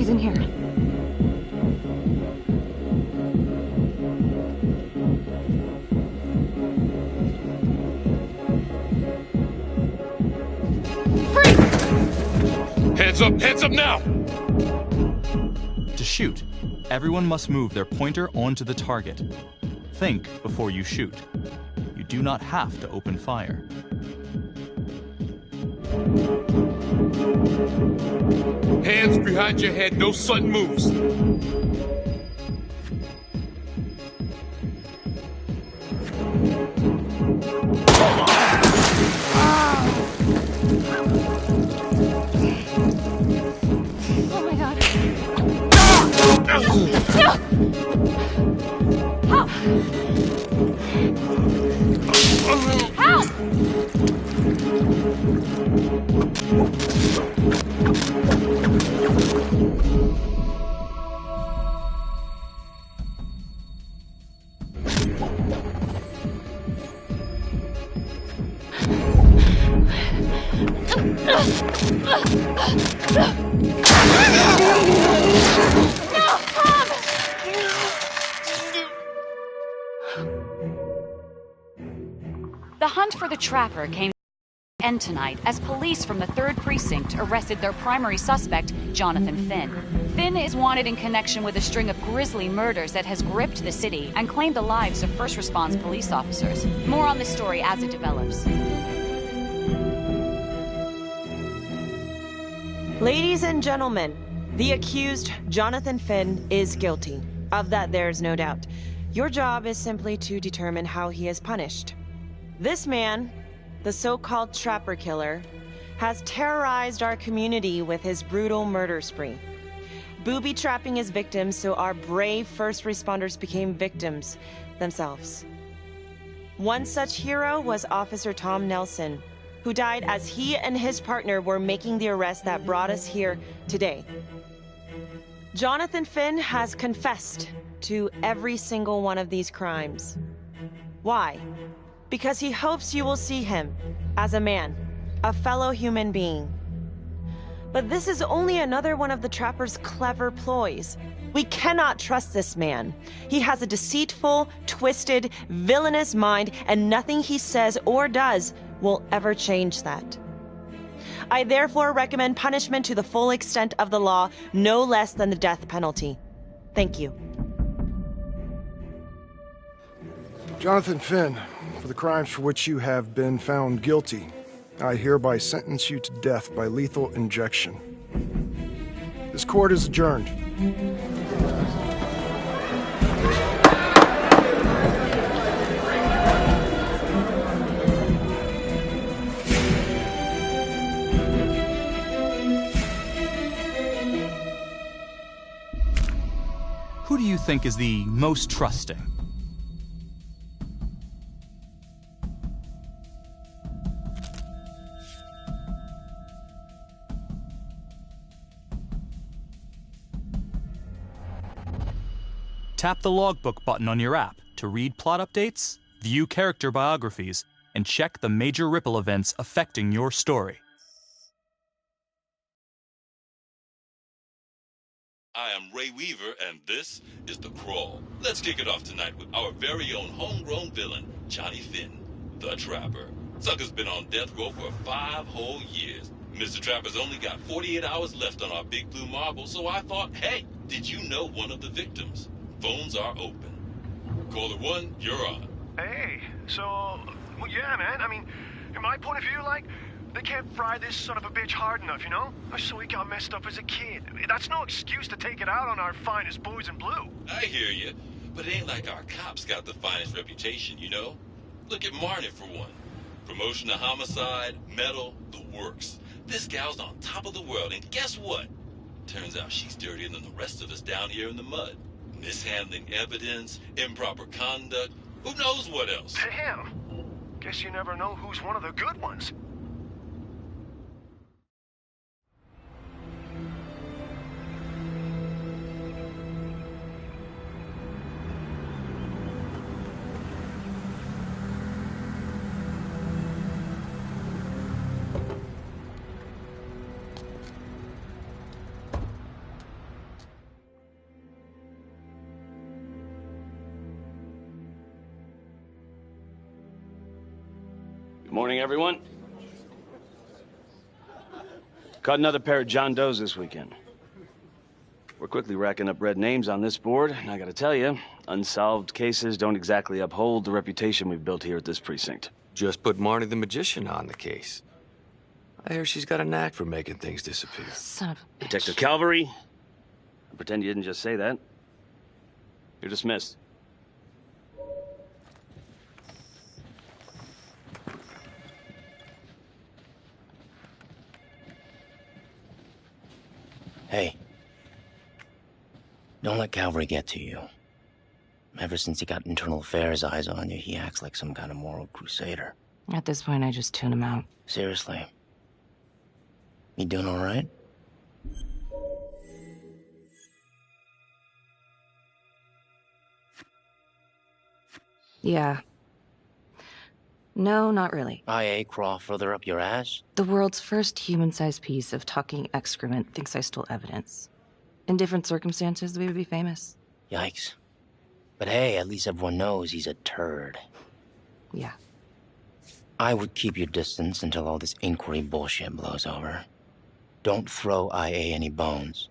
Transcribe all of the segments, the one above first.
He's in here. Heads up now! To shoot, everyone must move their pointer onto the target. Think before you shoot. You do not have to open fire. Hands behind your head, no sudden moves. Oh my god. Help! Help! The hunt for the Trapper came to an end tonight as police from the 3rd Precinct arrested their primary suspect, Jonathan Finn. Finn is wanted in connection with a string of grisly murders that has gripped the city and claimed the lives of first response police officers. More on this story as it develops. Ladies and gentlemen, the accused, Jonathan Finn, is guilty. Of that, there's no doubt. Your job is simply to determine how he is punished. This man, the so-called Trapper Killer, has terrorized our community with his brutal murder spree, booby-trapping his victims so our brave first responders became victims themselves. One such hero was Officer Tom Nelson, who died as he and his partner were making the arrest that brought us here today. Jonathan Finn has confessed to every single one of these crimes. Why? Because he hopes you will see him as a man, a fellow human being. But this is only another one of the Trapper's clever ploys. We cannot trust this man. He has a deceitful, twisted, villainous mind, and nothing he says or does will ever change that. I therefore recommend punishment to the full extent of the law, no less than the death penalty. Thank you. Jonathan Finn, for the crimes for which you have been found guilty, I hereby sentence you to death by lethal injection. This court is adjourned. Who do you think is the most trusting? Tap the logbook button on your app to read plot updates, view character biographies, and check the major ripple events affecting your story. I am Ray Weaver, and this is The Crawl. Let's kick it off tonight with our very own homegrown villain, Johnny Finn, the Trapper. Sucker's been on death row for 5 whole years. Mr. Trapper's only got 48 hours left on our big blue marble, so I thought, hey, did you know one of the victims? Phones are open. Caller 1, you're on. Hey, so, well, yeah, man, I mean, in my point of view, like, they can't fry this son of a bitch hard enough, you know? So he got messed up as a kid. That's no excuse to take it out on our finest boys in blue. I hear you, but it ain't like our cops got the finest reputation, you know? Look at Marnie, for one. Promotion to homicide, medal, the works. This gal's on top of the world, and guess what? Turns out she's dirtier than the rest of us down here in the mud. Mishandling evidence, improper conduct, who knows what else? Damn. Guess you never know who's one of the good ones. Morning, everyone. Caught another pair of John Does this weekend. We're quickly racking up red names on this board, and I gotta tell you, unsolved cases don't exactly uphold the reputation we've built here at this precinct. Just put Marnie the Magician on the case. I hear she's got a knack for making things disappear. Son of a bitch. Detective Calvary, pretend you didn't just say that. You're dismissed. Hey. Don't let Calvary get to you. Ever since he got internal affairs eyes on you, he acts like some kind of moral crusader. At this point, I just tune him out. Seriously. You doing all right? Yeah. No, not really. IA crawl further up your ass? The world's first human-sized piece of talking excrement thinks I stole evidence. In different circumstances, we would be famous. Yikes. But hey, at least everyone knows he's a turd. Yeah. I would keep your distance until all this inquiry bullshit blows over. Don't throw IA any bones.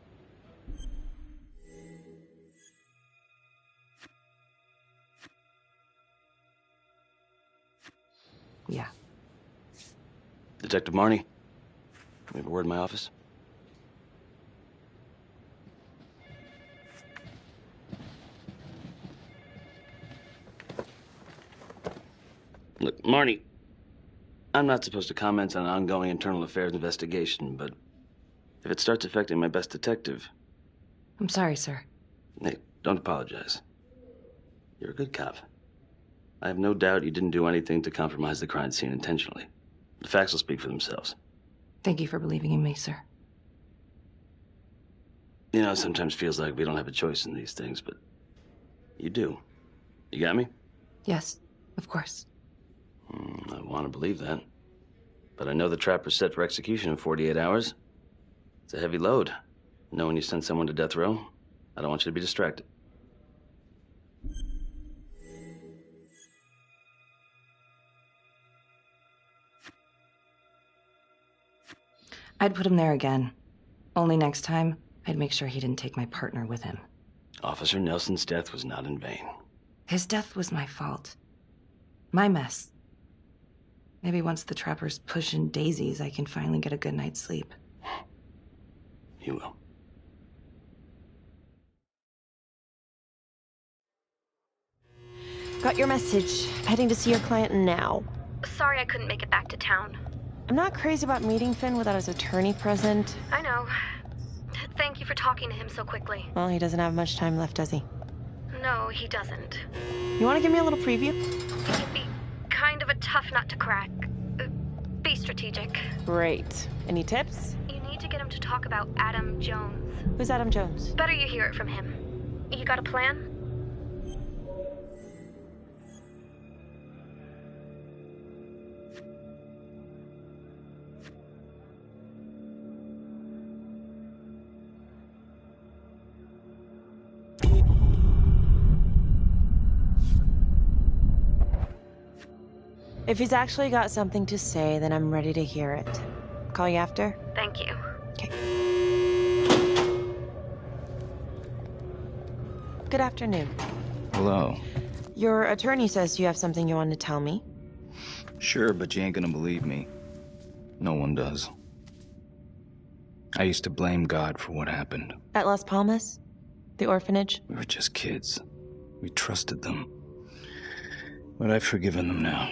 Yeah. Detective Marnie, we have a word in my office. Look, Marnie, I'm not supposed to comment on an ongoing internal affairs investigation, but if it starts affecting my best detective... I'm sorry, sir. Hey, don't apologize. You're a good cop. I have no doubt you didn't do anything to compromise the crime scene intentionally. The facts will speak for themselves. Thank you for believing in me, sir. You know, it sometimes feels like we don't have a choice in these things, but you do. You got me? Yes, of course. I want to believe that. But I know the trapper's set for execution in 48 hours. It's a heavy load. Knowing you send someone to death row, I don't want you to be distracted. I'd put him there again. Only next time, I'd make sure he didn't take my partner with him. Officer Nelson's death was not in vain. His death was my fault. My mess. Maybe once the trapper's pushing daisies, I can finally get a good night's sleep. You will. Got your message. Heading to see your client now. Sorry I couldn't make it back to town. I'm not crazy about meeting Finn without his attorney present. I know. Thank you for talking to him so quickly. Well, he doesn't have much time left, does he? No, he doesn't. You want to give me a little preview? He can be kind of a tough nut to crack. Be strategic. Great. Any tips? You need to get him to talk about Adam Jones. Who's Adam Jones? Better you hear it from him. You got a plan? If he's actually got something to say, then I'm ready to hear it. Call you after? Thank you. Okay. Good afternoon. Hello. Your attorney says you have something you want to tell me. Sure, but you ain't gonna believe me. No one does. I used to blame God for what happened. At Las Palmas? The orphanage? We were just kids. We trusted them. But I've forgiven them now.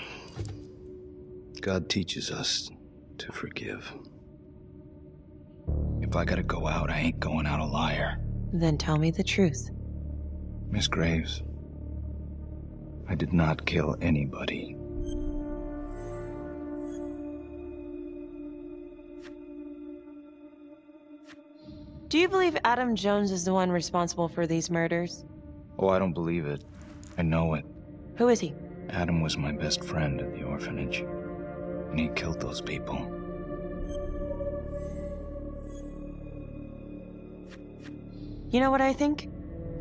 God teaches us to forgive. If I gotta go out, I ain't going out a liar. Then tell me the truth. Miss Graves, I did not kill anybody. Do you believe Adam Jones is the one responsible for these murders? Oh, I don't believe it. I know it. Who is he? Adam was my best friend at the orphanage. And he killed those people. You know what I think?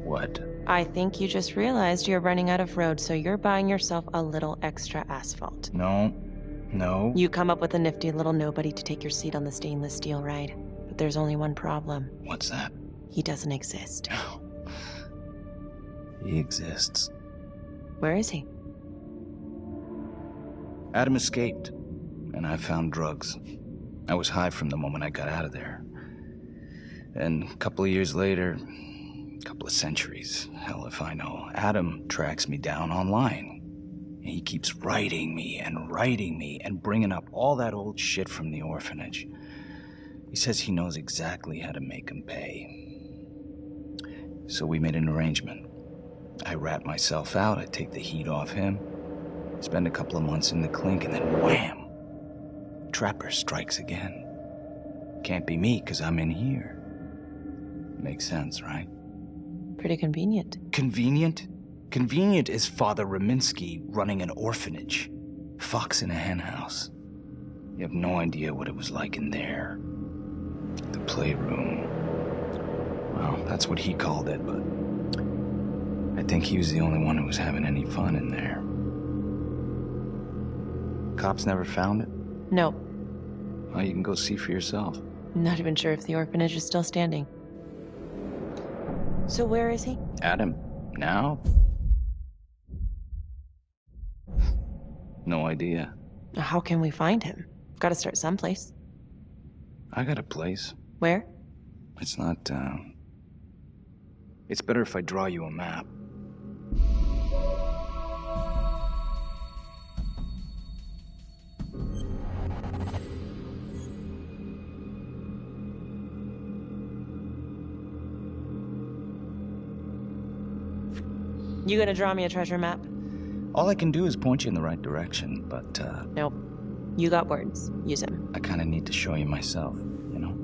What? I think you just realized you're running out of road, so you're buying yourself a little extra asphalt. No. No. You come up with a nifty little nobody to take your seat on the stainless steel ride. But there's only one problem. What's that? He doesn't exist. He exists. Where is he? Adam escaped, and I found drugs. I was high from the moment I got out of there. And a couple of years later, a couple of centuries, hell if I know, Adam tracks me down online. And he keeps writing me and bringing up all that old shit from the orphanage. He says he knows exactly how to make him pay. So we made an arrangement. I rat myself out, I take the heat off him, spend a couple of months in the clink, and then wham! Trapper strikes again. Can't be me, 'cause I'm in here. Makes sense, right? Pretty convenient. Convenient? Convenient is Father Raminsky running an orphanage. Fox in a henhouse. You have no idea what it was like in there. The playroom. Well, that's what he called it, but I think he was the only one who was having any fun in there. Cops never found it? No. Well, you can go see for yourself. Not even sure if the orphanage is still standing. So where is he? Adam, now? No idea. How can we find him? Gotta start someplace. I got a place. Where? It's not, It's better if I draw you a map. You gonna draw me a treasure map? All I can do is point you in the right direction, but, Nope. You got words. Use them. I kinda need to show you myself, you know?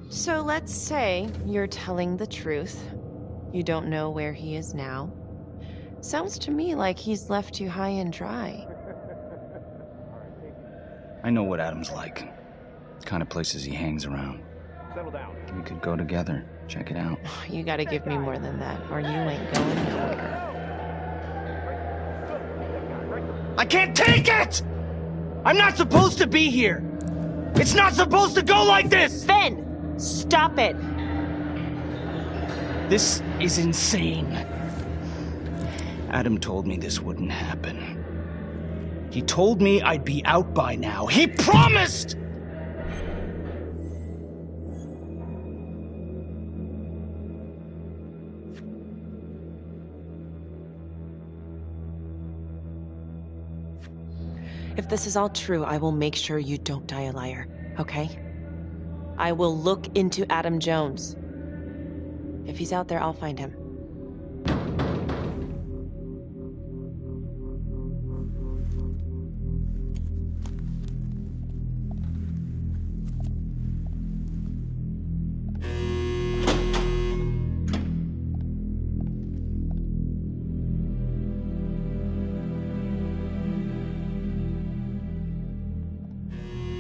So let's say you're telling the truth. You don't know where he is now. Sounds to me like he's left you high and dry. I know what Adam's like. The kind of places he hangs around. Settle down. We could go together. Check it out. You gotta give me more than that, or you ain't going nowhere. I can't take it! I'm not supposed to be here! It's not supposed to go like this! Finn! Stop it! This is insane. Adam told me this wouldn't happen. He told me I'd be out by now. He promised! If this is all true, I will make sure you don't die a liar, okay? I will look into Adam Jones. If he's out there, I'll find him.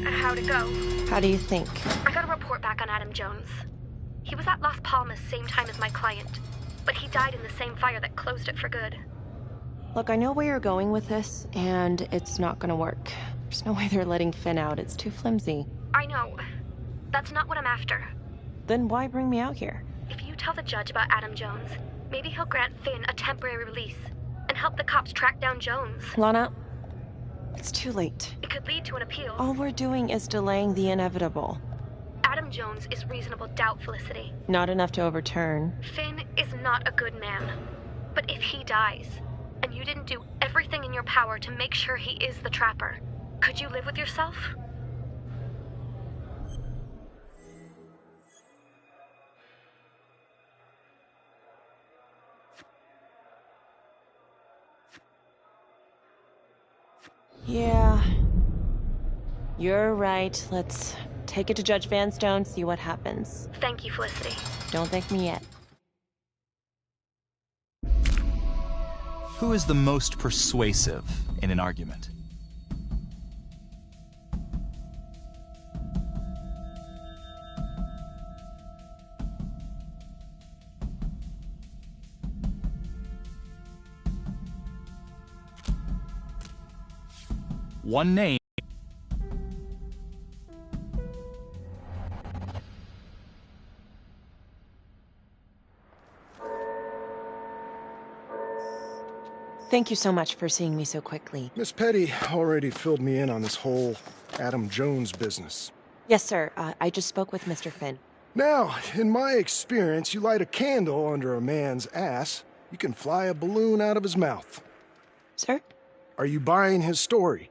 How'd it go? How do you think? I got a report back on Adam Jones. He was at Las Palmas same time as my client, but he died in the same fire that closed it for good. Look, I know where you're going with this, and it's not gonna work. There's no way they're letting Finn out. It's too flimsy. I know. That's not what I'm after. Then why bring me out here? If you tell the judge about Adam Jones, maybe he'll grant Finn a temporary release and help the cops track down Jones. Lana, it's too late. It could lead to an appeal. All we're doing is delaying the inevitable. Adam Jones is reasonable doubt, Felicity. Not enough to overturn. Finn is not a good man. But if he dies, and you didn't do everything in your power to make sure he is the trapper, could you live with yourself? Yeah. You're right. Let's take it to Judge Vanstone, see what happens. Thank you, Felicity. Don't thank me yet. Who is the most persuasive in an argument? One name. Thank you so much for seeing me so quickly. Miss Petty already filled me in on this whole Adam Jones business. Yes, sir. I just spoke with Mr. Finn. Now, in my experience, you light a candle under a man's ass, you can fly a balloon out of his mouth. Sir? Are you buying his story?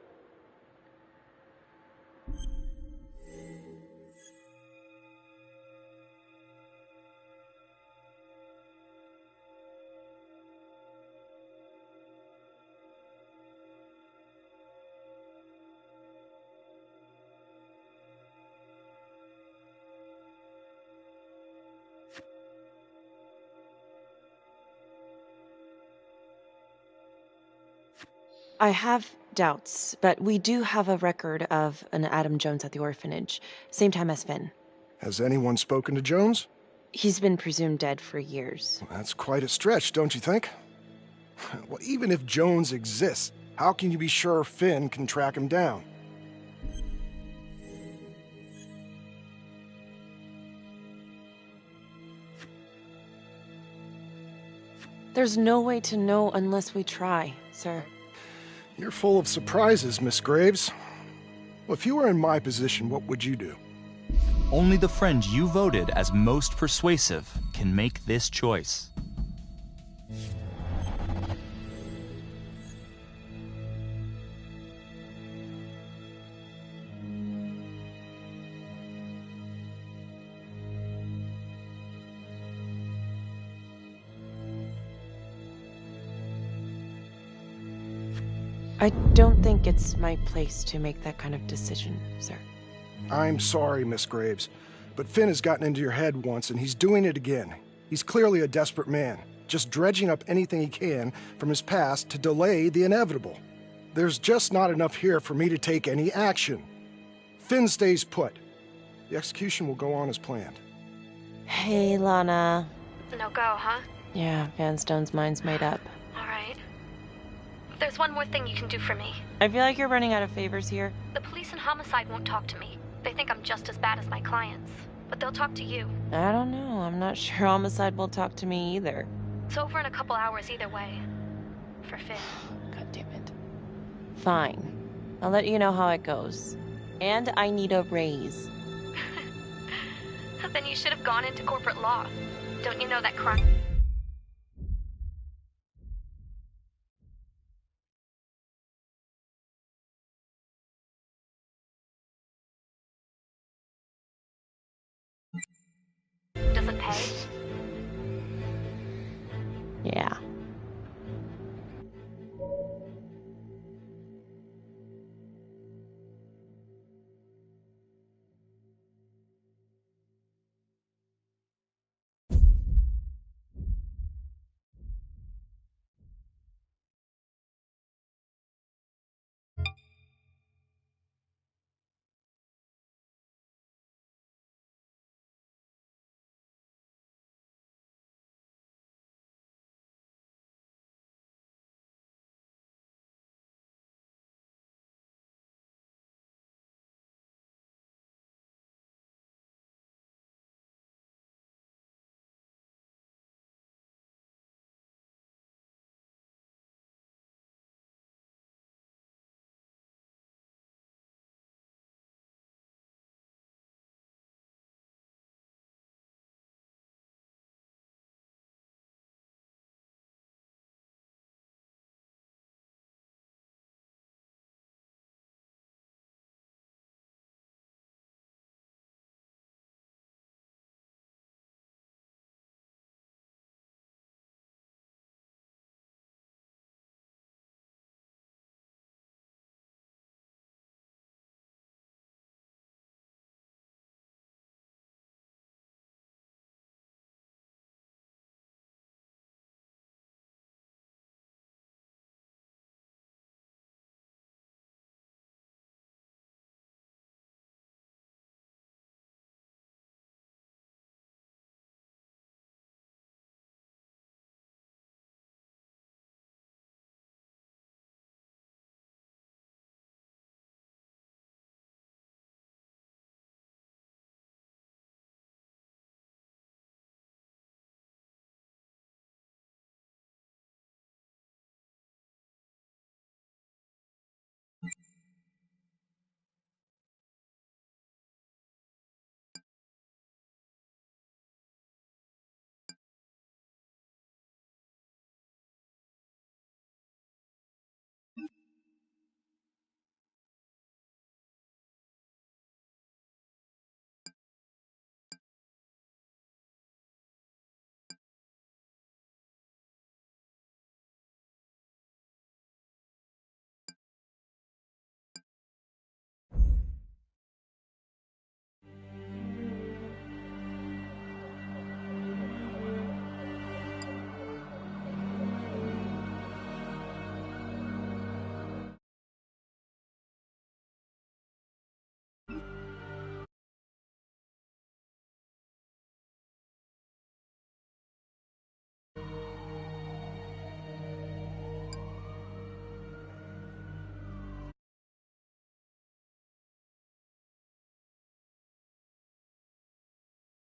I have doubts, but we do have a record of an Adam Jones at the orphanage, same time as Finn. Has anyone spoken to Jones? He's been presumed dead for years. That's quite a stretch, don't you think? Well, even if Jones exists, how can you be sure Finn can track him down? There's no way to know unless we try, sir. You're full of surprises, Miss Graves. Well, if you were in my position, what would you do? Only the friend you voted as most persuasive can make this choice. I don't think it's my place to make that kind of decision, sir. I'm sorry, Miss Graves, but Finn has gotten into your head once, and he's doing it again. He's clearly a desperate man, just dredging up anything he can from his past to delay the inevitable. There's just not enough here for me to take any action. Finn stays put. The execution will go on as planned. Hey, Lana. No go, huh? Yeah, Van Stone's mind's made up. All right. There's one more thing you can do for me. I feel like you're running out of favors here. The police and homicide won't talk to me. They think I'm just as bad as my clients. But they'll talk to you. I don't know. I'm not sure homicide will talk to me either. It's over in a couple hours either way. For Finn. God damn it. Fine. I'll let you know how it goes. And I need a raise. Then you should have gone into corporate law. Don't you know that crime... doesn't pay?